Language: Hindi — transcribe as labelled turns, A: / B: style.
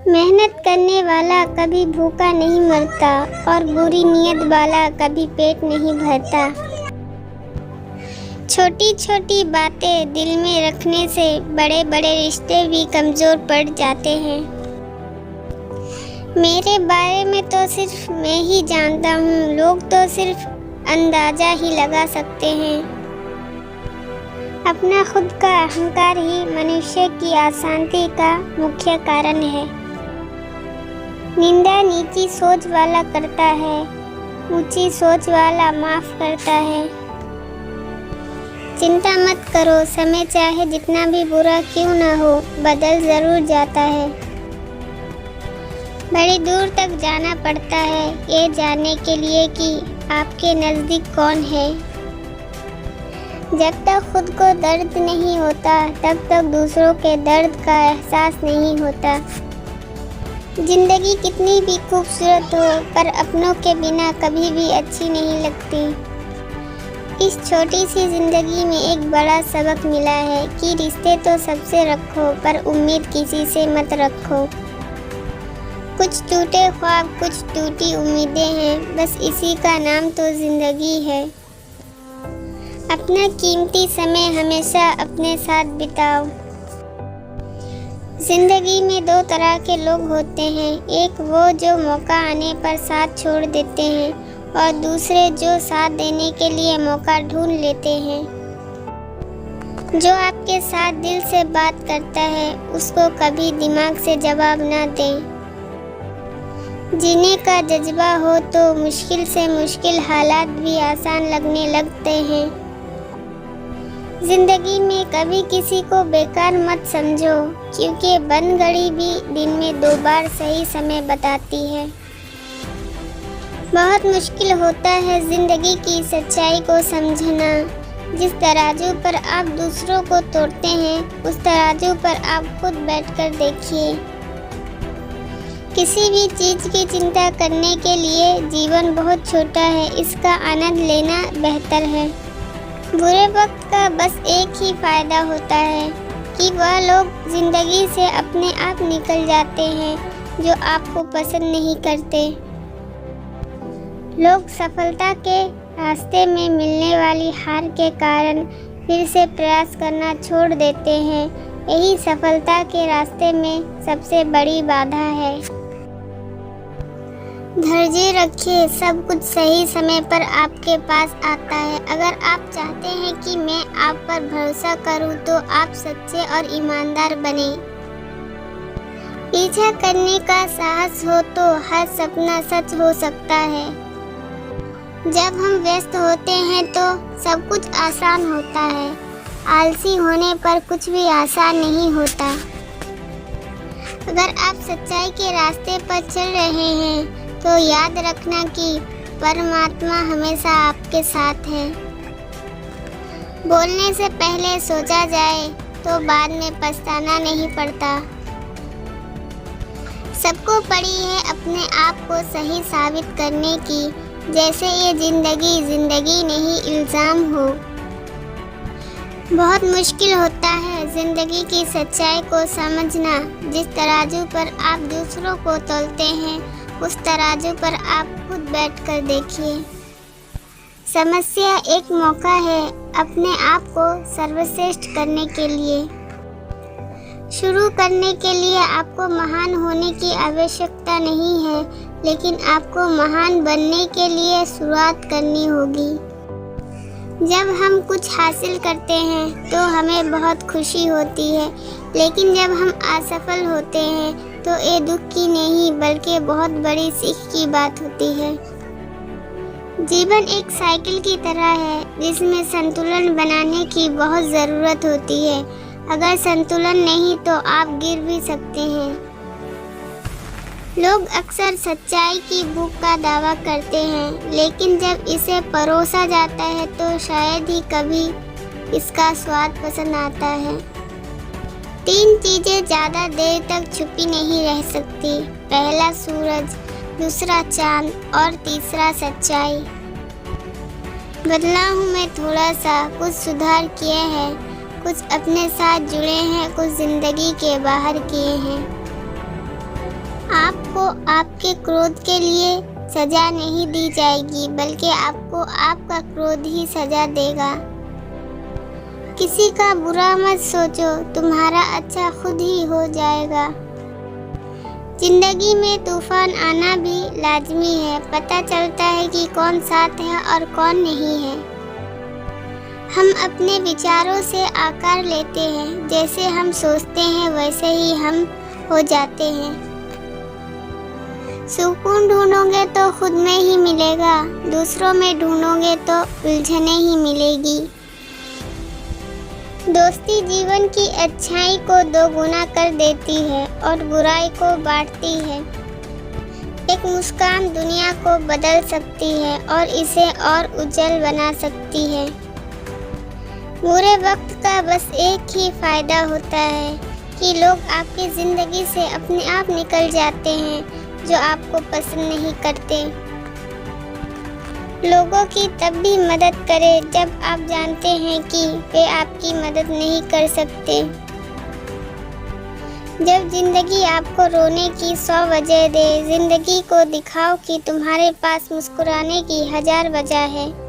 A: मेहनत करने वाला कभी भूखा नहीं मरता और बुरी नीयत वाला कभी पेट नहीं भरता। छोटी छोटी बातें दिल में रखने से बड़े बड़े रिश्ते भी कमज़ोर पड़ जाते हैं। मेरे बारे में तो सिर्फ मैं ही जानता हूँ, लोग तो सिर्फ अंदाज़ा ही लगा सकते हैं। अपना खुद का अहंकार ही मनुष्य की अशांति का मुख्य कारण है। निंदा नीची सोच वाला करता है, ऊंची सोच वाला माफ़ करता है। चिंता मत करो, समय चाहे जितना भी बुरा क्यों ना हो, बदल ज़रूर जाता है। बड़ी दूर तक जाना पड़ता है ये जानने के लिए कि आपके नज़दीक कौन है। जब तक खुद को दर्द नहीं होता तब तक दूसरों के दर्द का एहसास नहीं होता। जिंदगी कितनी भी खूबसूरत हो पर अपनों के बिना कभी भी अच्छी नहीं लगती। इस छोटी सी ज़िंदगी में एक बड़ा सबक मिला है कि रिश्ते तो सबसे रखो पर उम्मीद किसी से मत रखो। कुछ टूटे ख्वाब, कुछ टूटी उम्मीदें हैं, बस इसी का नाम तो ज़िंदगी है। अपना कीमती समय हमेशा अपने साथ बिताओ। ज़िंदगी में दो तरह के लोग होते हैं, एक वो जो मौका आने पर साथ छोड़ देते हैं और दूसरे जो साथ देने के लिए मौका ढूंढ लेते हैं। जो आपके साथ दिल से बात करता है उसको कभी दिमाग से जवाब ना दें। जीने का जज्बा हो तो मुश्किल से मुश्किल हालात भी आसान लगने लगते हैं। जिंदगी में कभी किसी को बेकार मत समझो, क्योंकि बंद घड़ी भी दिन में 2 बार सही समय बताती है। बहुत मुश्किल होता है जिंदगी की सच्चाई को समझना। जिस तराजू पर आप दूसरों को तोड़ते हैं उस तराजू पर आप खुद बैठकर देखिए। किसी भी चीज़ की चिंता करने के लिए जीवन बहुत छोटा है, इसका आनंद लेना बेहतर है। बुरे वक्त का बस एक ही फ़ायदा होता है कि वह लोग ज़िंदगी से अपने आप निकल जाते हैं जो आपको पसंद नहीं करते। लोग सफलता के रास्ते में मिलने वाली हार के कारण फिर से प्रयास करना छोड़ देते हैं। यही सफलता के रास्ते में सबसे बड़ी बाधा है। धैर्य रखिए, सब कुछ सही समय पर आपके पास आता है। अगर आप चाहते हैं कि मैं आप पर भरोसा करूं तो आप सच्चे और ईमानदार बने। पीछा करने का साहस हो तो हर सपना सच हो सकता है। जब हम व्यस्त होते हैं तो सब कुछ आसान होता है। आलसी होने पर कुछ भी आसान नहीं होता। अगर आप सच्चाई के रास्ते पर चल रहे हैं तो याद रखना कि परमात्मा हमेशा आपके साथ है। बोलने से पहले सोचा जाए तो बाद में पछताना नहीं पड़ता। सबको पड़ी है अपने आप को सही साबित करने की, जैसे ये जिंदगी नहीं इल्ज़ाम हो। बहुत मुश्किल होता है ज़िंदगी की सच्चाई को समझना। जिस तराजू पर आप दूसरों को तौलते हैं उस तराजू पर आप खुद बैठकर देखिए। समस्या एक मौका है अपने आप को सर्वश्रेष्ठ करने के लिए। शुरू करने के लिए आपको महान होने की आवश्यकता नहीं है, लेकिन आपको महान बनने के लिए शुरुआत करनी होगी। जब हम कुछ हासिल करते हैं तो हमें बहुत खुशी होती है, लेकिन जब हम असफल होते हैं तो ये दुख की नहीं बल्कि बहुत बड़ी सीख की बात होती है। जीवन एक साइकिल की तरह है जिसमें संतुलन बनाने की बहुत ज़रूरत होती है। अगर संतुलन नहीं तो आप गिर भी सकते हैं। लोग अक्सर सच्चाई की भूख का दावा करते हैं, लेकिन जब इसे परोसा जाता है तो शायद ही कभी इसका स्वाद पसंद आता है। 3 चीज़ें ज़्यादा देर तक छुपी नहीं रह सकती। पहला सूरज, दूसरा चांद और तीसरा सच्चाई। बदला हूँ मैं थोड़ा सा, कुछ सुधार किए हैं, कुछ अपने साथ जुड़े हैं, कुछ ज़िंदगी के बाहर किए हैं। आपको आपके क्रोध के लिए सजा नहीं दी जाएगी, बल्कि आपको आपका क्रोध ही सजा देगा। किसी का बुरा मत सोचो, तुम्हारा अच्छा खुद ही हो जाएगा। जिंदगी में तूफान आना भी लाजमी है, पता चलता है कि कौन साथ है और कौन नहीं है। हम अपने विचारों से आकार लेते हैं, जैसे हम सोचते हैं वैसे ही हम हो जाते हैं। सुकून ढूंढोगे तो खुद में ही मिलेगा, दूसरों में ढूंढोगे तो उलझने ही मिलेगी। दोस्ती जीवन की अच्छाई को दोगुना कर देती है और बुराई को बांटती है। एक मुस्कान दुनिया को बदल सकती है और इसे और उज्जवल बना सकती है। बुरे वक्त का बस एक ही फायदा होता है कि लोग आपकी ज़िंदगी से अपने आप निकल जाते हैं जो आपको पसंद नहीं करते। लोगों की तब भी मदद करें जब आप जानते हैं कि वे आपकी मदद नहीं कर सकते। जब जिंदगी आपको रोने की 100 वजह दे, जिंदगी को दिखाओ कि तुम्हारे पास मुस्कुराने की 1000 वजह है।